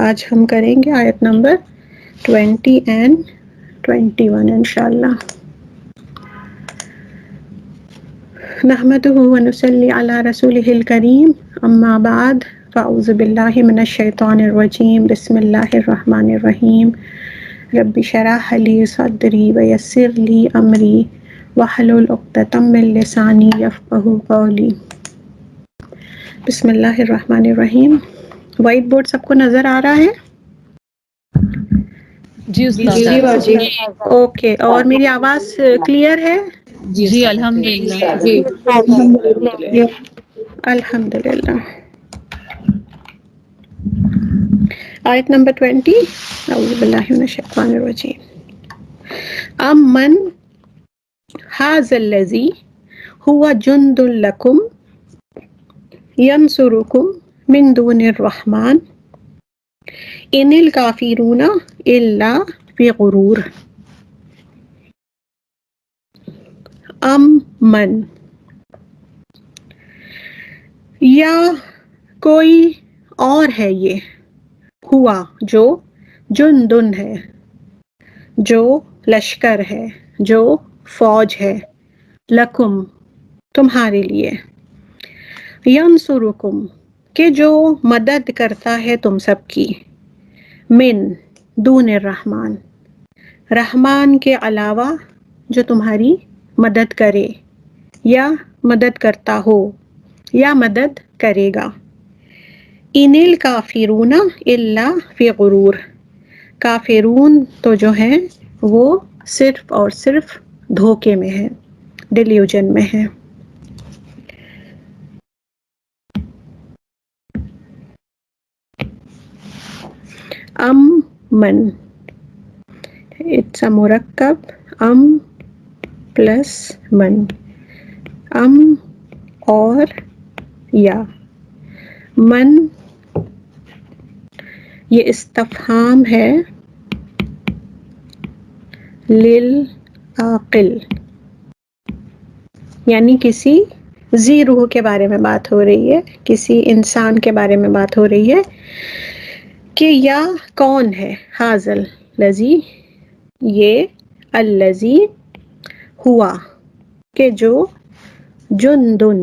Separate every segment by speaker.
Speaker 1: آج ہم کریں گے آیت نمبر 20 and 21 انشاءاللہ. نحمده ونصلي على رسوله الكريم اما بعد فاعوذ باللہ من الشیطان الرجیم بسم اللہ الرحمن الرحیم رب اشرح لي صدری ویسر لي امری واحلل عقدۃ من لسانی یفقہوا قولی. بسم اللہ الرحمن الرحیم. وائٹ بورڈ سب کو نظر آ رہا ہے؟
Speaker 2: جی استاد.
Speaker 1: جی اوکے. اور میری آواز کلیئر ہے؟
Speaker 2: جی الحمدللہ. جی
Speaker 1: الحمدللہ. آیت نمبر 20. اعوذ باللہ من الشیطان الرجیم. امن ھذا الذی ھو جند لکم ینصرکم من دون الرحمن ان الکافرون الا فی غرور. من یا کوئی اور ہے، یہ ہوا جو جندن ہے، جو لشکر ہے، جو فوج ہے، لکم تمہارے لیے، ینصرکم کہ جو مدد کرتا ہے تم سب کی، من دون الرحمن رحمان کے علاوہ جو تمہاری مدد کرے یا مدد کرتا ہو یا مدد کرے گا. ان الکافرون الا فی غرور کافرون تو جو ہیں وہ صرف اور صرف دھوکے میں ہیں، ڈیلیوژن میں ہیں. من اٹس اے مرکب ام پلس من. اور یا. من یہ استفہام ہے للعاقل، یعنی کسی ذی روح کے بارے میں بات ہو رہی ہے، کسی انسان کے بارے میں بات ہو رہی ہے کہ یا کون ہے. ھذا الذی یہ، الذی ہوا کہ جو، جندن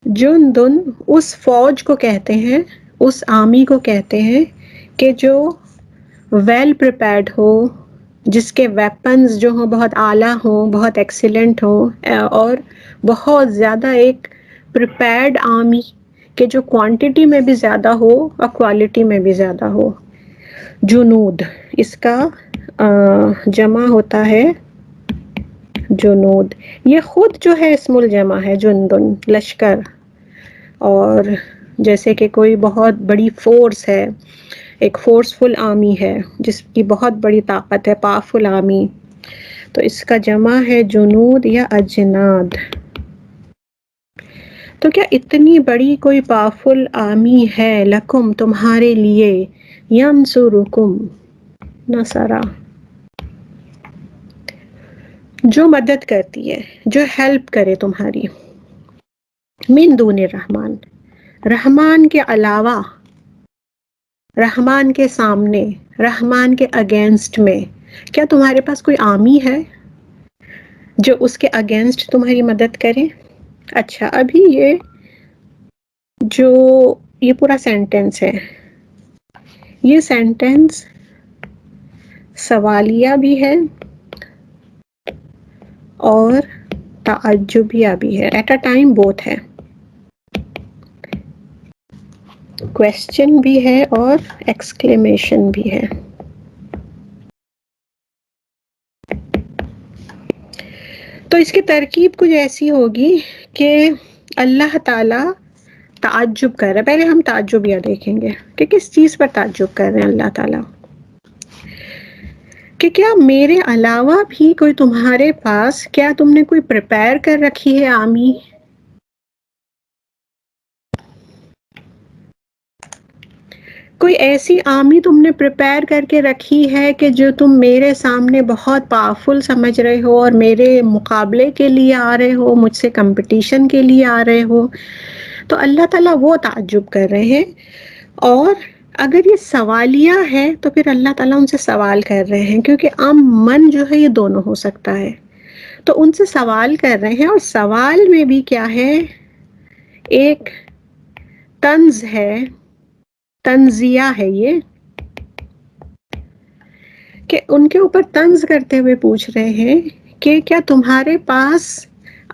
Speaker 1: جندن اس فوج کو کہتے ہیں، اس آرمی کو کہتے ہیں کہ جو ویل پریپیئرڈ ہو، جس کے ویپنز جو ہوں بہت اعلیٰ ہوں، بہت ایکسیلنٹ ہوں، اور بہت زیادہ ایک پریپیئرڈ آرمی کہ جو کوانٹٹی میں بھی زیادہ ہو اور کوالٹی میں بھی زیادہ ہو. جنود اس کا جمع ہوتا ہے جنود. یہ خود جو ہے اسم الجمع ہے جندن، لشکر. اور جیسے کہ کوئی بہت بڑی فورس ہے، ایک فورسفل آرمی ہے جس کی بہت بڑی طاقت ہے، پاورفل آرمی، تو اس کا جمع ہے جنود یا اجناد. تو کیا اتنی بڑی کوئی پاورفل آرمی ہے لکم تمہارے لیے، ینصرکم نصرا جو مدد کرتی ہے، جو ہیلپ کرے تمہاری، من دون الرحمن رحمان کے علاوہ، رحمان کے سامنے، رحمان کے اگینسٹ میں. کیا تمہارے پاس کوئی آرمی ہے جو اس کے اگینسٹ تمہاری مدد کرے؟ اچھا، ابھی یہ پورا سینٹینس ہے، یہ سینٹینس سوالیہ بھی ہے اور تعجبیہ بھی ہے، ایٹ اے ٹائم بوتھ ہے. کویسچن بھی ہے اور ایکسکلیمیشن بھی ہے. تو اس کی ترکیب کچھ ایسی ہوگی کہ اللہ تعالی تعجب کر رہے ہیں. پہلے ہم تعجبیہ دیکھیں گے کہ کس چیز پر تعجب کر رہے ہیں اللہ تعالی، کہ کیا میرے علاوہ بھی کوئی تمہارے پاس، کیا تم نے کوئی پریپیئر کر رکھی ہے آرمی؟ کوئی ایسی آرمی تم نے پریپیئر کر کے رکھی ہے کہ جو تم میرے سامنے بہت پاورفل سمجھ رہے ہو اور میرے مقابلے کے لیے آ رہے ہو، مجھ سے کمپٹیشن کے لیے آ رہے ہو، تو اللہ تعالیٰ وہ تعجب کر رہے ہیں، اور اگر یہ سوالیہ ہے تو پھر اللہ تعالیٰ ان سے سوال کر رہے ہیں، کیونکہ من جو ہے یہ دونوں ہو سکتا ہے، تو ان سے سوال کر رہے ہیں، اور سوال میں بھی کیا ہے، ایک طنز ہے، طنزیہ ہے یہ، کہ ان کے اوپر طنز کرتے ہوئے پوچھ رہے ہیں کہ کیا تمہارے پاس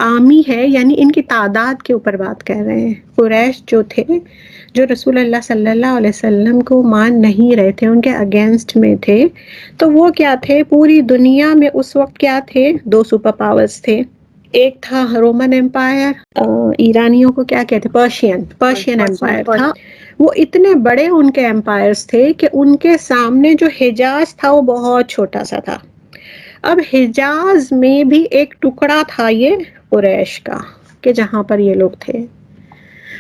Speaker 1: آمی ہے، یعنی ان کی تعداد کے اوپر بات کر رہے ہیں۔ قریش جو تھے، جو رسول اللہ صلی اللہ علیہ وسلم کو مان نہیں رہے تھے، ان کے اگینسٹ میں تھے، تو وہ کیا تھے، پوری دنیا میں اس وقت کیا تھے، دو سپر پاورز تھے، ایک تھا رومن امپائر، ایرانیوں کو کیا کہتے، پرشین امپائر تھا۔ وہ اتنے بڑے ان کے امپائرز تھے کہ ان کے سامنے جو حجاز تھا وہ بہت چھوٹا سا تھا۔ اب حجاز میں بھی ایک ٹکڑا تھا یہ قریش کا، کہ جہاں پر یہ لوگ تھے۔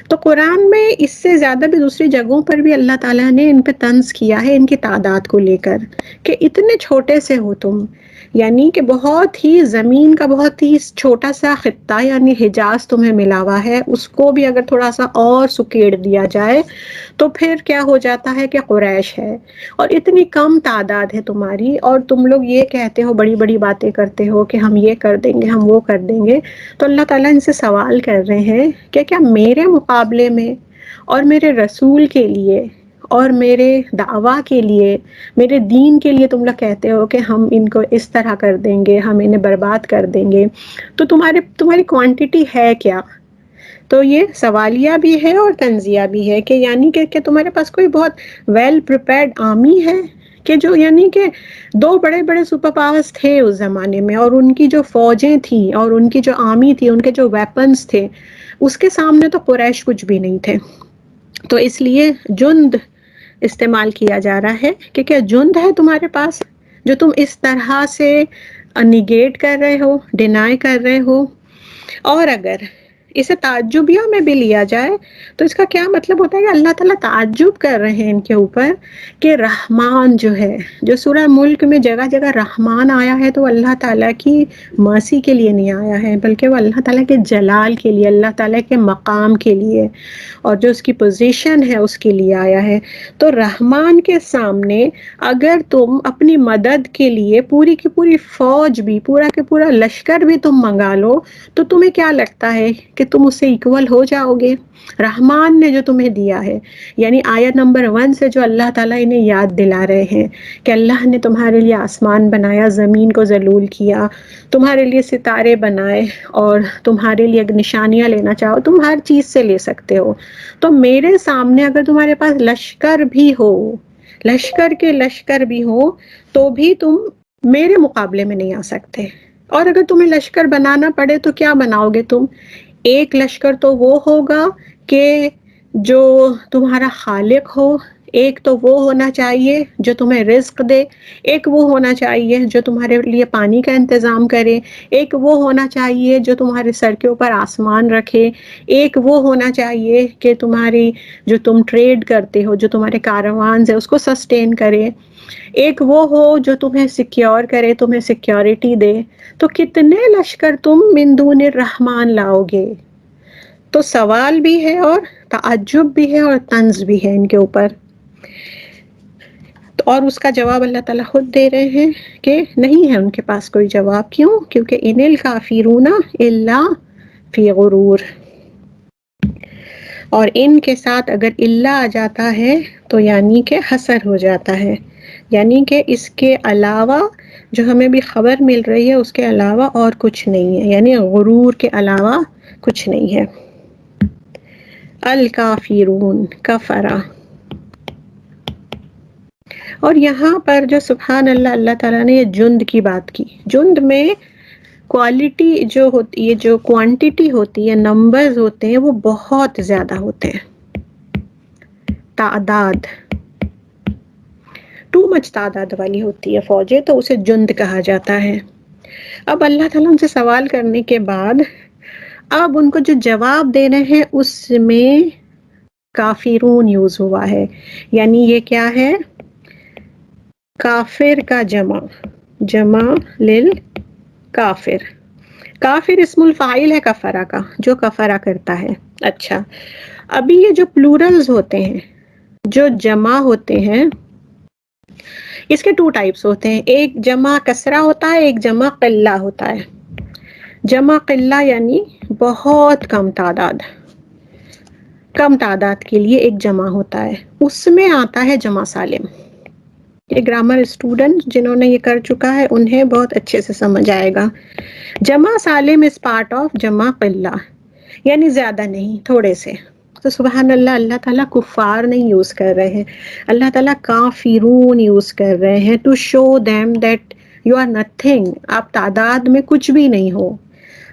Speaker 1: تو قرآن میں اس سے زیادہ بھی دوسری جگہوں پر بھی اللہ تعالیٰ نے ان پہ طنز کیا ہے، ان کی تعداد کو لے کر، کہ اتنے چھوٹے سے ہو تم، یعنی کہ بہت ہی زمین کا بہت ہی چھوٹا سا خطہ یعنی حجاز تمہیں ملا ہوا ہے، اس کو بھی اگر تھوڑا سا اور سکیڑ دیا جائے تو پھر کیا ہو جاتا ہے کہ قریش ہے، اور اتنی کم تعداد ہے تمہاری، اور تم لوگ یہ کہتے ہو، بڑی بڑی باتیں کرتے ہو کہ ہم یہ کر دیں گے، ہم وہ کر دیں گے۔ تو اللہ تعالیٰ ان سے سوال کر رہے ہیں کہ کیا میرے مقابلے میں اور میرے رسول کے لیے اور میرے دعویٰ کے لیے، میرے دین کے لیے تم لوگ کہتے ہو کہ ہم ان کو اس طرح کر دیں گے، ہم انہیں برباد کر دیں گے، تو تمہاری کوانٹٹی ہے کیا؟ تو یہ سوالیہ بھی ہے اور طنزیہ بھی ہے، کہ یعنی کہ تمہارے پاس کوئی بہت ویل پریپیئرڈ آرمی ہے، کہ جو یعنی کہ دو بڑے بڑے سپر پاورز تھے اس زمانے میں، اور ان کی جو فوجیں تھیں اور ان کی جو آرمی تھی، ان کے جو ویپنز تھے، اس کے سامنے تو قریش کچھ بھی نہیں تھے۔ تو اس لیے جند استعمال کیا جا رہا ہے کہ کیا جند ہے تمہارے پاس جو تم اس طرح سے نیگیٹ کر رہے ہو، ڈینائی کر رہے ہو۔ اور اگر اسے تعجبیہ میں بھی لیا جائے تو اس کا کیا مطلب ہوتا ہے کہ اللہ تعالیٰ تعجب کر رہے ہیں ان کے اوپر، کہ رحمان جو ہے، جو سورہ ملک میں جگہ جگہ رحمان آیا ہے، تو اللہ تعالیٰ کی مرسی کے لیے نہیں آیا ہے، بلکہ وہ اللہ تعالیٰ کے جلال کے لیے، اللہ تعالیٰ کے مقام کے لیے، اور جو اس کی پوزیشن ہے اس کے لیے آیا ہے۔ تو رحمان کے سامنے اگر تم اپنی مدد کے لیے پوری کی پوری فوج بھی، پورا کے پورا لشکر بھی تم منگا لو، تو تمہیں کیا لگتا ہے کہ تم اس سے ایکول ہو جاؤ گے؟ رحمان نے جو تمہیں دیا ہے، یعنی آیت نمبر 1 سے جو اللہ تعالیٰ انہیں یاد دلا رہے ہیں کہ اللہ نے تمہارے لیے آسمان بنایا، زمین کو ذلول کیا، تمہارے لیے ستارے بنائے، اور تمہارے لیے اگر نشانیاں لینا چاہو تم ہر چیز سے لے سکتے ہو، تو میرے سامنے اگر تمہارے پاس لشکر بھی ہو، لشکر کے لشکر بھی ہو، تو بھی تم میرے مقابلے میں نہیں آ سکتے۔ اور اگر تمہیں لشکر بنانا پڑے تو کیا بناؤ گے تم؟ ایک لشکر تو وہ ہوگا کہ جو تمہارا خالق ہو، ایک تو وہ ہونا چاہیے جو تمہیں رزق دے، ایک وہ ہونا چاہیے جو تمہارے لیے پانی کا انتظام کرے، ایک وہ ہونا چاہیے جو تمہارے سر کے اوپر آسمان رکھے، ایک وہ ہونا چاہیے کہ تمہاری جو تم ٹریڈ کرتے ہو، جو تمہارے کاروان ہے اس کو سسٹین کرے، ایک وہ ہو جو تمہیں سیکیور کرے، تمہیں سیکیورٹی دے۔ تو کتنے لشکر تم من دون الرحمن لاؤ گے؟ تو سوال بھی ہے اور تعجب بھی ہے اور طنز بھی ہے ان کے اوپر، اور اس کا جواب اللہ تعالیٰ خود دے رہے ہیں کہ نہیں ہے ان کے پاس کوئی جواب۔ کیوں؟ کیونکہ ان الکافرون الا فی غرور، اور ان کے ساتھ اگر اللہ آ جاتا ہے تو یعنی کہ حسر ہو جاتا ہے، یعنی کہ اس کے علاوہ جو ہمیں بھی خبر مل رہی ہے اس کے علاوہ اور کچھ نہیں ہے، یعنی غرور کے علاوہ کچھ نہیں ہے۔ الکافرون کفرا، اور یہاں پر جو سبحان اللہ، اللہ تعالیٰ نے یہ جند کی بات کی، جند میں کوالٹی جو ہوتی ہے، جو کوانٹٹی ہوتی ہے، نمبرز ہوتے ہیں، وہ بہت زیادہ ہوتے ہیں، تعداد ٹو مچ تعداد والی ہوتی ہے فوجیں، تو اسے جند کہا جاتا ہے۔ اب اللہ تعالیٰ ان سے سوال کرنے کے بعد اب ان کو جو جواب دینے ہیں اس میں کافرون یوز ہوا ہے، یعنی یہ کیا ہے، کافر کا جمع للکافر، کافر اسم الفاعل ہے کفرہ کا، جو کفرہ کرتا ہے، اچھا، ابھی یہ جو پلورلز ہوتے ہیں، جو جمع ہوتے ہیں، اس کے 2 ٹائپس ہوتے ہیں. ایک جمع کسرہ ہوتا ہے، ایک جمع قلہ ہوتا ہے. جمع قلہ یعنی بہت کم تعداد، کم تعداد کے لیے ایک جمع ہوتا ہے، اس میں آتا ہے جمع سالم. یہ گرامر اسٹوڈنٹ جنہوں نے یہ کر چکا ہے انہیں بہت اچھے سے سمجھ آئے گا. جمع سالم از پارٹ آف جمع قلہ، یعنی زیادہ نہیں، تھوڑے سے. تو سبحان اللہ، اللہ تعالیٰ کفار نہیں یوز کر رہے ہیں، اللہ تعالیٰ کافرون یوز کر رہے ہیں to show them that you are nothing. آپ تعداد میں کچھ بھی نہیں ہو،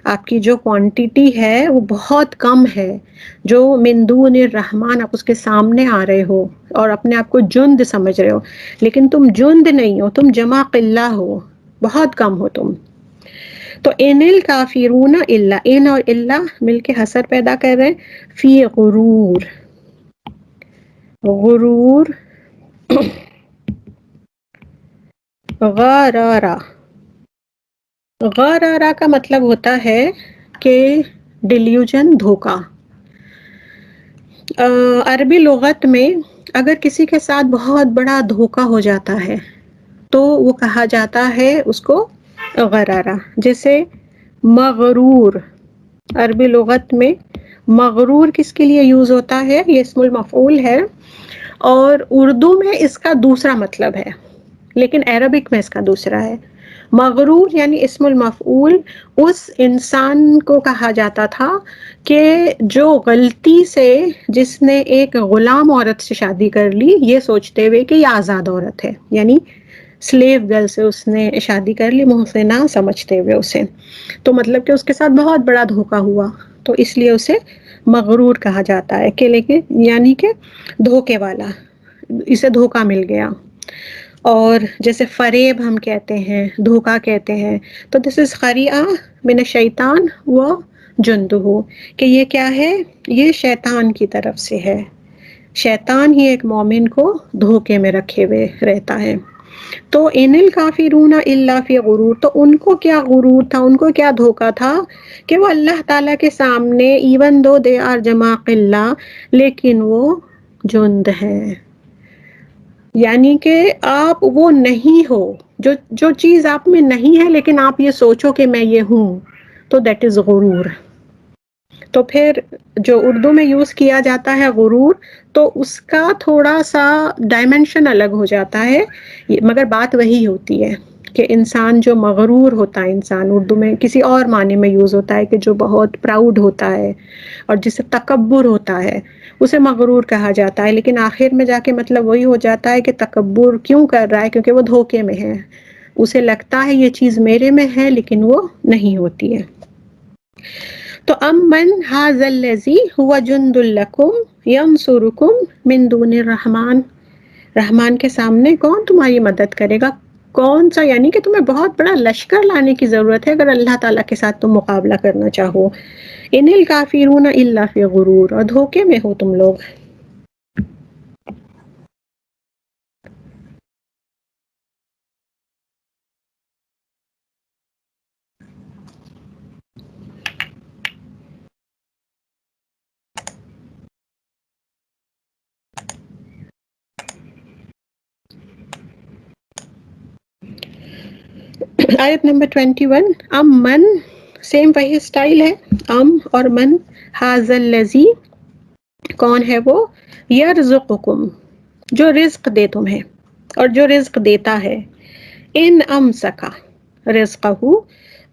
Speaker 1: آپ کی جو کوانٹیٹی ہے وہ بہت کم ہے. جو من دون الرحمن، آپ اس کے سامنے آ رہے ہو اور اپنے آپ کو جند سمجھ رہے ہو، لیکن تم جند نہیں ہو، تم جمع قلہ ہو، بہت کم ہو تم. تو ان الکافرون الا، ان اور الا مل کے حسر پیدا کر رہے ہیں فی غرور. غرور، غرارہ، غرارہ کا مطلب ہوتا ہے کہ ڈیلیوژن، دھوکا. عربی لغت میں اگر کسی کے ساتھ بہت بڑا دھوکا ہو جاتا ہے تو وہ کہا جاتا ہے اس کو غرارہ. جیسے مغرور، عربی لغت میں مغرور کس کے لیے یوز ہوتا ہے؟ یہ اسم المفعول ہے، اور اردو میں اس کا دوسرا مطلب ہے، لیکن عربک میں اس کا دوسرا ہے. مغرور یعنی اسم المفعول اس انسان کو کہا جاتا تھا کہ جو غلطی سے، جس نے ایک غلام عورت سے شادی کر لی یہ سوچتے ہوئے کہ یہ آزاد عورت ہے، یعنی سلیو گرل سے اس نے شادی کر لی محسنہ سمجھتے ہوئے اسے، تو مطلب کہ اس کے ساتھ بہت بڑا دھوکا ہوا، تو اس لیے اسے مغرور کہا جاتا ہے کہ لیکن یعنی کہ دھوکے والا، اسے دھوکا مل گیا. اور جیسے فریب ہم کہتے ہیں، دھوکا کہتے ہیں، تو دس از خریعہ من الشیطان و جندہ، کہ یہ کیا ہے؟ یہ شیطان کی طرف سے ہے. شیطان ہی ایک مومن کو دھوکے میں رکھے ہوئے رہتا ہے. تو ان الکافرون الا فی غرور، تو ان کو کیا غرور تھا، ان کو کیا دھوکا تھا کہ وہ اللہ تعالیٰ کے سامنے ایون دو دے آر جمع قلہ، لیکن وہ جند ہے. یعنی کہ آپ وہ نہیں ہو، جو چیز آپ میں نہیں ہے لیکن آپ یہ سوچو کہ میں یہ ہوں، تو دیٹ از غرور. تو پھر جو اردو میں یوز کیا جاتا ہے غرور، تو اس کا تھوڑا سا ڈائمینشن الگ ہو جاتا ہے، مگر بات وہی ہوتی ہے کہ انسان جو مغرور ہوتا ہے، انسان اردو میں کسی اور معنی میں یوز ہوتا ہے کہ جو بہت پراؤڈ ہوتا ہے اور جسے تکبر ہوتا ہے اسے مغرور کہا جاتا ہے. لیکن آخر میں جا کے مطلب وہی ہو جاتا ہے کہ تکبر کیوں کر رہا ہے؟ کیونکہ وہ دھوکے میں ہے، اسے لگتا ہے یہ چیز میرے میں ہے لیکن وہ نہیں ہوتی ہے. تو امن ھذا الذی ھو جند لکم ینصرکم من دون الرحمن، رحمان کے سامنے کون تمہاری مدد کرے گا؟ کون سا؟ یعنی کہ تمہیں بہت بڑا لشکر لانے کی ضرورت ہے اگر اللہ تعالیٰ کے ساتھ تم مقابلہ کرنا چاہو. ان الکافرون الا فی غرور، اور دھوکے میں ہو تم لوگ. آیت نمبر 21، ام من، سیم وہی اسٹائل ہے، ام اور من. ھذا الذی، کون ہے وہ؟ یرزقکم، جو رزق دے تمہیں اور جو رزق دیتا ہے. ان امسکا رزقہ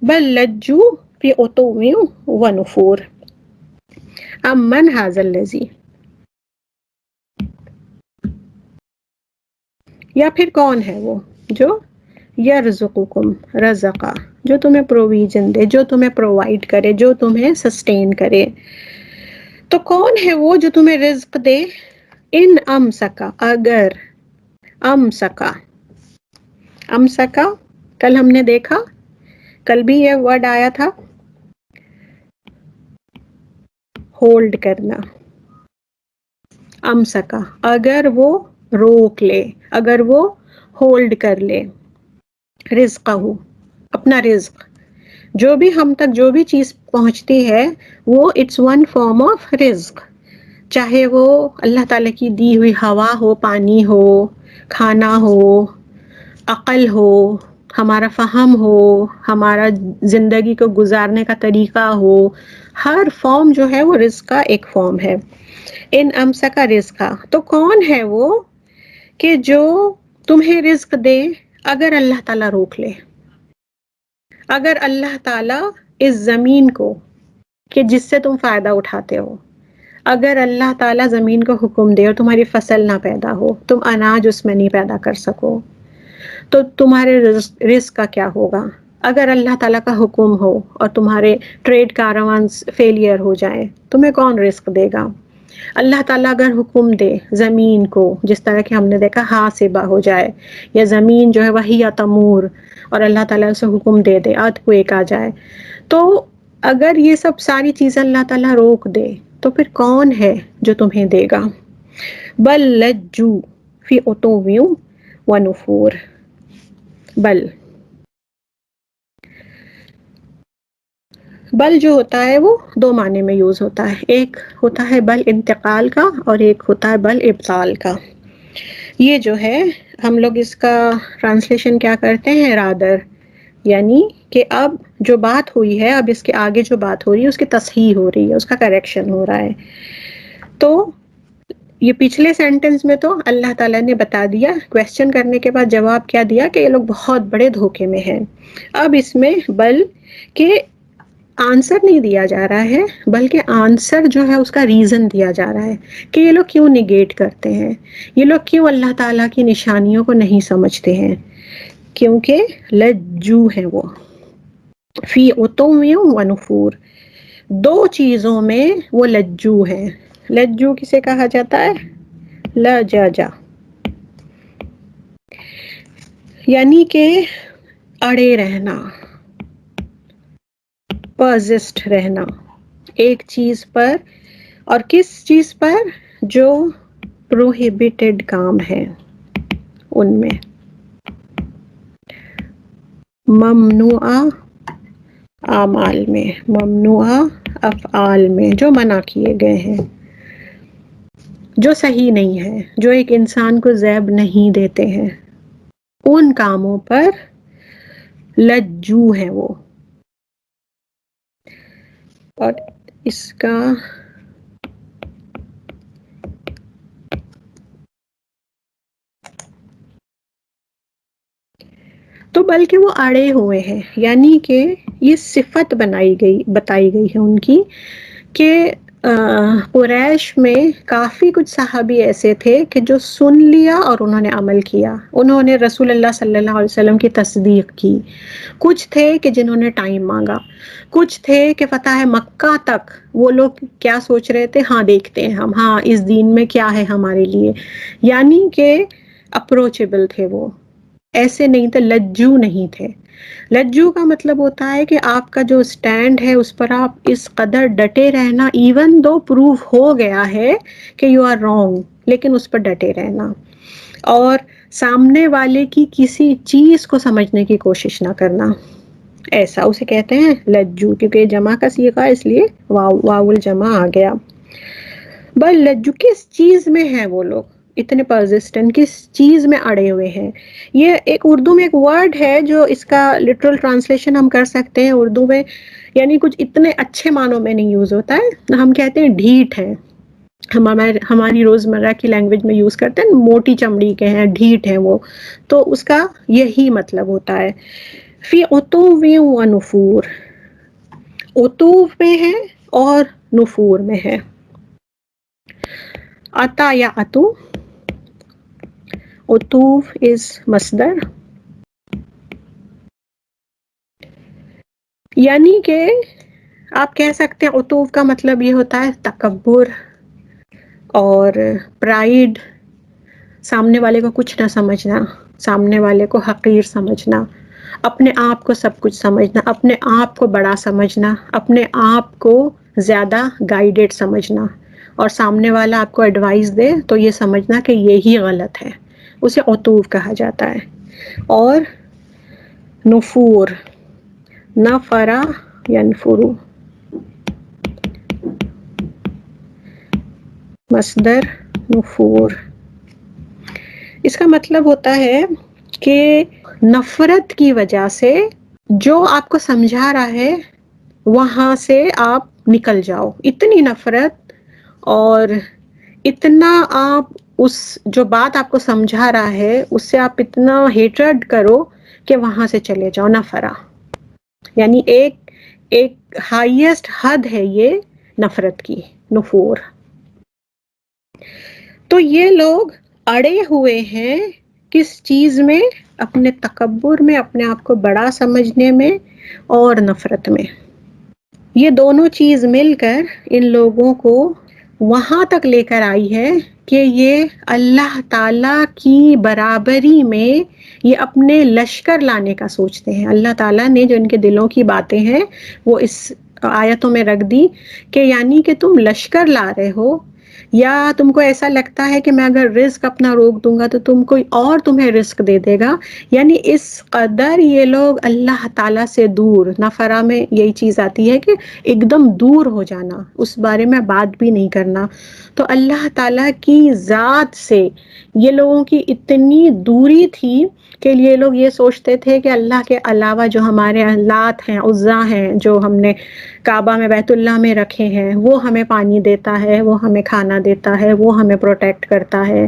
Speaker 1: بل لجوا فی عتو و نفور. ام من ھذا الذی، یا پھر کون ہے وہ جو یرزقکم، رزقا، جو تمہیں پروویژن دے، جو تمہیں پرووائڈ کرے، جو تمہیں سسٹین کرے. تو کون ہے وہ جو تمہیں رزق دے؟ ان امسکا، اگر، امسکا، امسکا کل ہم نے دیکھا، کل بھی یہ ورڈ آیا تھا، ہولڈ کرنا. امسکا، اگر وہ روک لے، اگر وہ ہولڈ کر لے، رزقہ، اپنا رزق، جو بھی ہم تک جو بھی چیز پہنچتی ہے وہ اٹس ون فارم آف رزق، چاہے وہ اللہ تعالیٰ کی دی ہوئی ہوا ہو، پانی ہو، کھانا ہو، عقل ہو، ہمارا فہم ہو، ہمارا زندگی کو گزارنے کا طریقہ ہو، ہر فارم جو ہے وہ رزق کا ایک فارم ہے۔ ان امسک رزقا، تو کون ہے وہ کہ جو تمہیں رزق دے اگر اللہ تعالیٰ روک لے، اگر اللہ تعالیٰ اس زمین کو کہ جس سے تم فائدہ اٹھاتے ہو، اگر اللہ تعالیٰ زمین کو حکم دے اور تمہاری فصل نہ پیدا ہو، تم اناج اس میں نہیں پیدا کر سکو، تو تمہارے رزق کا کیا ہوگا؟ اگر اللہ تعالیٰ کا حکم ہو اور تمہارے ٹریڈ کاروان فیلئر ہو جائے، تمہیں کون رزق دے گا؟ اللہ تعالیٰ اگر حکم دے زمین کو، جس طرح کہ ہم نے دیکھا حاسبہ ہو جائے، یا زمین جو ہے وہی یا تمور، اور اللہ تعالیٰ اسے حکم دے دے ارتھکویک آ جائے، تو اگر یہ سب ساری چیزیں اللہ تعالیٰ روک دے تو پھر کون ہے جو تمہیں دے گا؟ بل لجو فی عتو و نفور، بل جو ہوتا ہے وہ دو معنی میں یوز ہوتا ہے، ایک ہوتا ہے بل انتقال کا اور ایک ہوتا ہے بل ابطال کا۔ یہ جو ہے ہم لوگ اس کا ٹرانسلیشن کیا کرتے ہیں؟ رادر، یعنی کہ اب جو بات ہوئی ہے، اب اس کے آگے جو بات ہو رہی ہے اس کی تصحیح ہو رہی ہے، اس کا کریکشن ہو رہا ہے۔ تو یہ پچھلے سینٹنس میں تو اللہ تعالیٰ نے بتا دیا، کویسچن کرنے کے بعد جواب کیا دیا کہ یہ لوگ بہت بڑے دھوکے میں ہیں۔ اب اس میں بل کہ آنسر نہیں دیا جا رہا ہے، بلکہ آنسر جو ہے اس کا ریزن دیا جا رہا ہے کہ یہ لوگ کیوں نگیٹ کرتے ہیں، یہ لوگ کیوں اللہ تعالیٰ کی نشانیوں کو نہیں سمجھتے ہیں، کیونکہ لجو ہے وہ فی عتو و نفور، دو چیزوں میں وہ لجو ہے۔ لجو کسے کہا جاتا ہے؟ لجاجا، یعنی کہ اڑے رہنا، پرزسٹ رہنا ایک چیز پر، اور کس چیز پر؟ جو پروہیبٹڈ کام ہے ان میں، ممنوعہ اعمال میں، ممنوعہ افعال میں، جو منع کیے گئے ہیں، جو صحیح نہیں ہے، جو ایک انسان کو زیب نہیں دیتے ہیں، ان کاموں پر لجو ہے وہ۔ اور اس کا تو بلکہ وہ اڑے ہوئے ہیں، یعنی کہ یہ صفت بتائی گئی ہے ان کی کہ قریش میں کافی کچھ صحابی ایسے تھے کہ جو سن لیا اور انہوں نے عمل کیا، انہوں نے رسول اللہ صلی اللہ علیہ وسلم کی تصدیق کی، کچھ تھے کہ جنہوں نے ٹائم مانگا، کچھ تھے کہ فتح مکہ تک وہ لوگ کیا سوچ رہے تھے، ہاں دیکھتے ہیں ہم، ہاں اس دین میں کیا ہے ہمارے لیے، یعنی کہ اپروچیبل تھے وہ، ایسے نہیں تھے، لجو نہیں تھے۔ لجو کا مطلب ہوتا ہے کہ آپ کا جو سٹینڈ ہے اس پر آپ اس قدر ڈٹے رہنا، ایون دو پروف ہو گیا ہے کہ یو آر رانگ، لیکن اس پر ڈٹے رہنا، اور سامنے والے کی کسی چیز کو سمجھنے کی کوشش نہ کرنا، ایسا اسے کہتے ہیں لجو، کیونکہ یہ جمع کا صیغہ اس لیے واو الجمع آ گیا۔ بل لجو، کس چیز میں ہے وہ لوگ اتنے پرزسٹنٹ، کس چیز میں اڑے ہوئے ہیں؟ یہ ایک اردو میں ایک ورڈ ہے جو اس کا لٹرل ٹرانسلیشن ہم کر سکتے ہیں اردو میں، یعنی کچھ اتنے اچھے معنوں میں نہیں یوز ہوتا ہے، ہم کہتے ہیں ڈھیٹ ہے، ہماری روزمرہ کی لینگویج میں یوز کرتے ہیں، موٹی چمڑی کے ہیں، ڈھیٹ ہیں وہ، تو اس کا یہی مطلب ہوتا ہے۔ فی عتو و نفور، عتو میں ہے اور نفور میں ہے۔ عطا یا عتو، عتو از مصدر، یعنی کہ آپ کہہ سکتے ہیں عتو کا مطلب یہ ہوتا ہے تکبر اور پرائیڈ، سامنے والے کو کچھ نہ سمجھنا، سامنے والے کو حقیر سمجھنا، اپنے آپ کو سب کچھ سمجھنا، اپنے آپ کو بڑا سمجھنا، اپنے آپ کو زیادہ گائیڈڈ سمجھنا، اور سامنے والا آپ کو ایڈوائز دے تو یہ سمجھنا کہ یہی غلط ہے، اسے عتو کہا جاتا ہے۔ اور نفور، نفرا ینفرو، مصدر نفور. اس کا مطلب ہوتا ہے کہ نفرت کی وجہ سے جو آپ کو سمجھا رہا ہے وہاں سے آپ نکل جاؤ. اتنی نفرت اور اتنا آپ اس جو بات آپ کو سمجھا رہا ہے اس سے آپ اتنا ہیٹرڈ کرو کہ وہاں سے چلے جاؤ. نفرا یعنی ایک ہائیسٹ حد ہے یہ نفرت کی، نفور. تو یہ لوگ اڑے ہوئے ہیں کس چیز میں؟ اپنے تکبر میں، اپنے آپ کو بڑا سمجھنے میں اور نفرت میں. یہ دونوں چیز مل کر ان لوگوں کو وہاں تک لے کر آئی ہے کہ یہ اللہ تعالی کی برابری میں یہ اپنے لشکر لانے کا سوچتے ہیں. اللہ تعالیٰ نے جو ان کے دلوں کی باتیں ہیں وہ اس آیتوں میں رکھ دی کہ یعنی کہ تم لشکر لا رہے ہو، یا تم کو ایسا لگتا ہے کہ میں اگر رزق اپنا روک دوں گا تو تم کوئی اور تمہیں رزق دے دے گا. یعنی اس قدر یہ لوگ اللہ تعالیٰ سے دور. نفرا میں یہی چیز آتی ہے کہ ایک دم دور ہو جانا، اس بارے میں بات بھی نہیں کرنا. تو اللہ تعالیٰ کی ذات سے یہ لوگوں کی اتنی دوری تھی کہ یہ لوگ یہ سوچتے تھے کہ اللہ کے علاوہ جو ہمارے لات ہیں، عزا ہیں، جو ہم نے کعبہ میں بیت اللہ میں رکھے ہیں، وہ ہمیں پانی دیتا ہے، وہ ہمیں کھانا دیتا ہے، وہ ہمیں پروٹیکٹ کرتا ہے.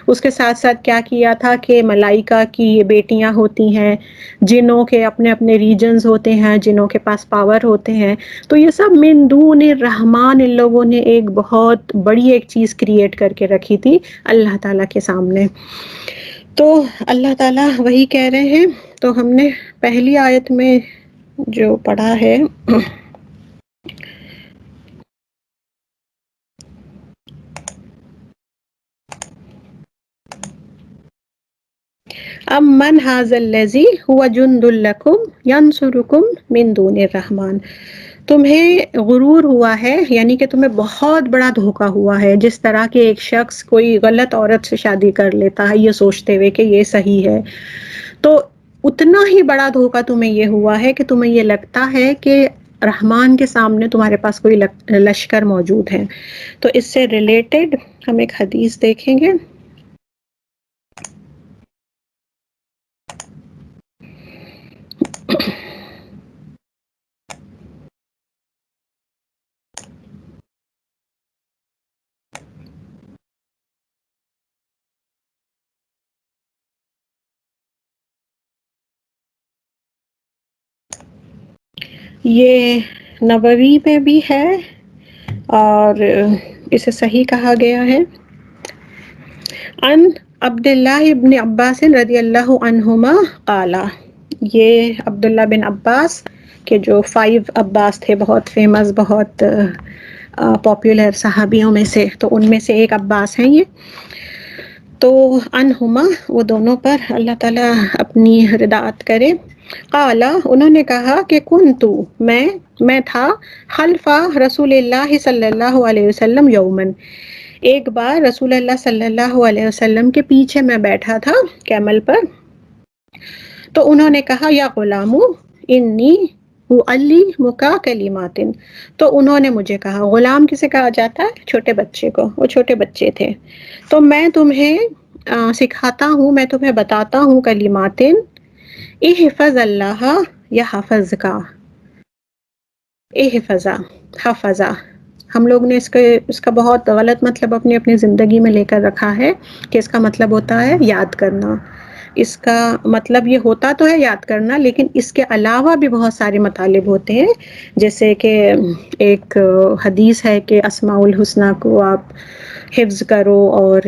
Speaker 1: اس کے ساتھ ساتھ کیا کیا تھا کہ ملائکہ کی بیٹیاں ہوتی ہیں، جنوں کے اپنے اپنے ریجنز ہوتے ہیں، جنوں کے پاس پاور ہوتے ہیں. تو یہ سب من دون الرحمن ان لوگوں نے ایک بہت بڑی ایک چیز کریٹ کر کے رکھی تھی اللہ تعالیٰ کے سامنے. تو اللہ تعالیٰ وہی کہہ رہے ہیں. تو ہم نے پہلی آیت میں جو پڑھا ہے من ھذا الذی ھو جند لکم ینصرکم من دون الرحمن. تمہیں غرور ہوا ہے، یعنی کہ تمہیں بہت بڑا دھوکا ہوا ہے. جس طرح کہ ایک شخص کوئی غلط عورت سے شادی کر لیتا ہے یہ سوچتے ہوئے کہ یہ صحیح ہے، تو اتنا ہی بڑا دھوکا تمہیں یہ ہوا ہے کہ تمہیں یہ لگتا ہے کہ رحمان کے سامنے تمہارے پاس کوئی لشکر موجود ہے. تو اس سے ریلیٹڈ ہم ایک حدیث دیکھیں گے. یہ نبوی میں بھی ہے اور اسے صحیح کہا گیا ہے. ان عبداللہ ابن عباس رضی اللہ عنہما قال، یہ عبداللہ بن عباس کے جو 5 عباس تھے، بہت فیمس، بہت پاپولر صحابیوں میں سے، تو ان میں سے ایک عباس ہیں یہ. تو عنہما وہ دونوں پر اللہ تعالیٰ اپنی رضاعت کرے. قال انہوں نے کہا کہ کنتو میں تھا خلف رسول اللہ صلی اللہ علیہ وسلم یومن، ایک بار رسول اللہ صلی اللہ علیہ وسلم کے پیچھے میں بیٹھا تھا کیمل پر. تو انہوں نے کہا یا غلام انی اعلمک کلمات، تو انہوں نے مجھے کہا، غلام کسے کہا جاتا ہے؟ چھوٹے بچے کو. وہ چھوٹے بچے تھے. تو میں تمہیں سکھاتا ہوں، میں تمہیں بتاتا ہوں کلمات، احفظ اللہ یا حفظ کا. احفظ، حفظ، ہم لوگ نے اس کا بہت غلط مطلب اپنی اپنی زندگی میں لے کر رکھا ہے کہ اس کا مطلب ہوتا ہے یاد کرنا. اس کا مطلب یہ ہوتا تو ہے یاد کرنا، لیکن اس کے علاوہ بھی بہت سارے مطالب ہوتے ہیں. جیسے کہ ایک حدیث ہے کہ اسماء الحسنی کو آپ حفظ کرو، اور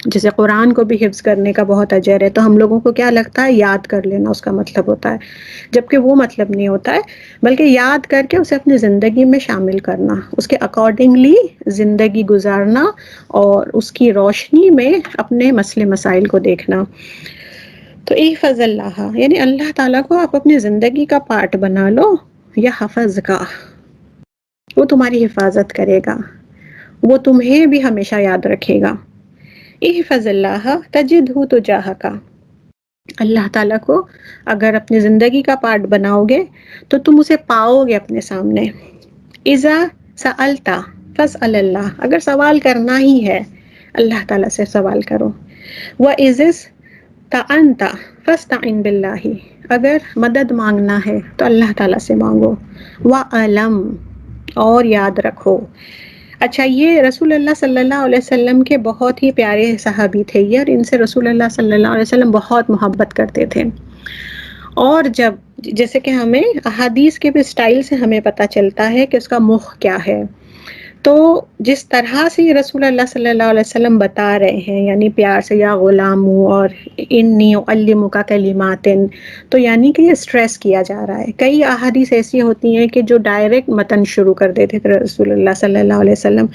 Speaker 1: جیسے قرآن کو بھی حفظ کرنے کا بہت اجر ہے. تو ہم لوگوں کو کیا لگتا ہے یاد کر لینا اس کا مطلب ہوتا ہے، جبکہ وہ مطلب نہیں ہوتا ہے، بلکہ یاد کر کے اسے اپنی زندگی میں شامل کرنا، اس کے اکارڈنگلی زندگی گزارنا، اور اس کی روشنی میں اپنے مسئلے مسائل کو دیکھنا. تو احفظ اللہ یعنی اللہ تعالیٰ کو آپ اپنی زندگی کا پارٹ بنا لو، یا حفظ کا، وہ تمہاری حفاظت کرے گا، وہ تمہیں بھی ہمیشہ یاد رکھے گا. احفظ اللہ تجدہ تجاہک، اللہ تعالیٰ کو اگر اپنی زندگی کا پارٹ بناؤ گے تو تم اسے پاؤ گے اپنے سامنے. اذا سألت فاسأل اللہ، اگر سوال کرنا ہی ہے اللہ تعالیٰ سے سوال کرو. وَإِذِ اسْتَعَنْتَ فَاسْتَعِنْ بِاللَّهِ، اگر مدد مانگنا ہے تو اللہ تعالیٰ سے مانگو. وَعَلَمْ، اور یاد رکھو. اچھا، یہ رسول اللہ صلی اللہ علیہ وسلم کے بہت ہی پیارے صحابی تھے یہ، اور ان سے رسول اللہ صلی اللہ علیہ وسلم بہت محبت کرتے تھے. اور جب جیسے کہ ہمیں احادیث کے بھی سٹائل سے ہمیں پتہ چلتا ہے کہ اس کا مخ کیا ہے، تو جس طرح سے یہ رسول اللہ صلی اللہ علیہ وسلم بتا رہے ہیں، یعنی پیار سے یا غلام اور انی اعلمک کلمات، تو یعنی کہ یہ سٹریس کیا جا رہا ہے. کئی احادیث ایسی ہوتی ہیں کہ جو ڈائریکٹ متن شروع کر دیتے تھے رسول اللہ صلی اللہ علیہ وسلم،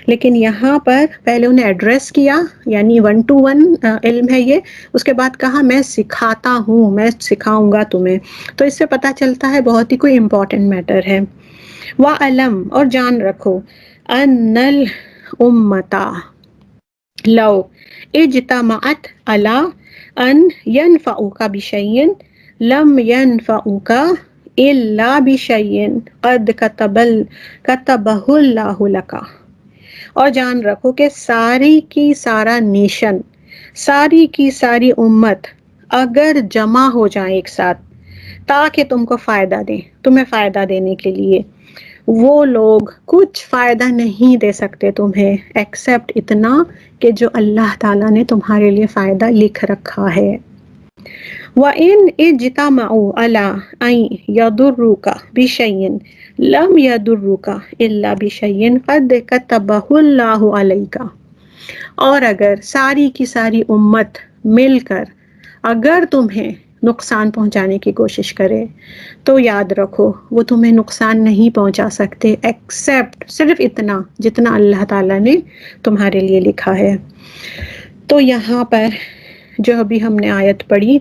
Speaker 1: لیکن یہاں پر پہلے انہیں ایڈریس کیا، یعنی 1 to 1 علم ہے یہ، اس کے بعد کہا میں سکھاتا ہوں، میں سکھاؤں گا تمہیں. تو اس سے پتہ چلتا ہے بہت ہی کوئی امپورٹنٹ میٹر ہے. وَعَلَمْ، اور جان رکھو، ان الامتا لو اجتمعت على ان ينفعوك بشيء لم ينفعوك الا بشيء قد كتبه الله لك. اور جان رکھو کہ ساری کی سارا نیشن، ساری کی ساری امت اگر جمع ہو جائیں ایک ساتھ تاکہ تم کو فائدہ دیں، تمہیں فائدہ دینے کے لیے، وہ لوگ کچھ فائدہ نہیں دے سکتے تمہیں ایکسپٹ اتنا کہ جو اللہ تعالیٰ نے تمہارے لیے فائدہ لکھ رکھا ہے. وَإِنْ اجْتَمَعُوا عَلَىٰ أَن يَضُرُّوكَ بِشَيْءٍ لَمْ يَضُرُّوكَ إِلَّا بِشَيْءٍ قَدْ كَتَبَهُ اللَّهُ عَلَيْكَ، اور اگر ساری کی ساری امت مل کر اگر تمہیں نقصان پہنچانے کی کوشش کرے تو یاد رکھو وہ تمہیں نقصان نہیں پہنچا سکتے ایکسپٹ صرف اتنا جتنا اللہ تعالیٰ نے تمہارے لیے لکھا ہے. تو یہاں پر جو ابھی ہم نے آیت پڑھی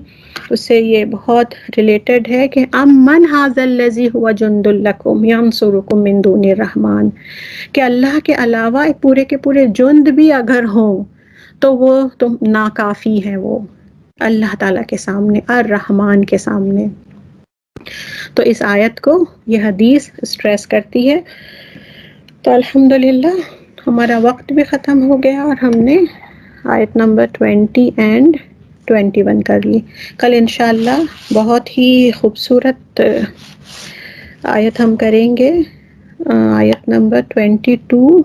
Speaker 1: اس سے یہ بہت ریلیٹڈ ہے کہ امن ھذا الذی هو جند لکم ینصرکم من دون الرحمن، کہ اللہ کے علاوہ پورے کے پورے جند بھی اگر ہوں تو وہ تم ناکافی ہیں، وہ اللہ تعالیٰ کے سامنے، الرحمن کے سامنے. تو اس آیت کو یہ حدیث اسٹریس کرتی ہے. تو الحمدللہ ہمارا وقت بھی ختم ہو گیا اور ہم نے آیت نمبر 20 اینڈ 21 کر لی. کل انشاءاللہ بہت ہی خوبصورت آیت ہم کریں گے، آیت نمبر 22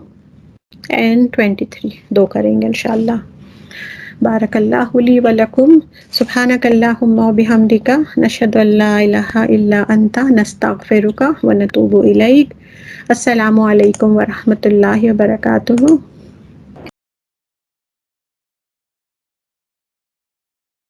Speaker 1: اینڈ 23 دو کریں گے انشاءاللہ. بارک اللہ لی ولکم، سبحانک اللہم وبحمدک، نشہد ان لا الہ الا انت، نستغفرک ونتوب الیک. السلام علیکم ورحمۃ اللہ وبرکاتہ.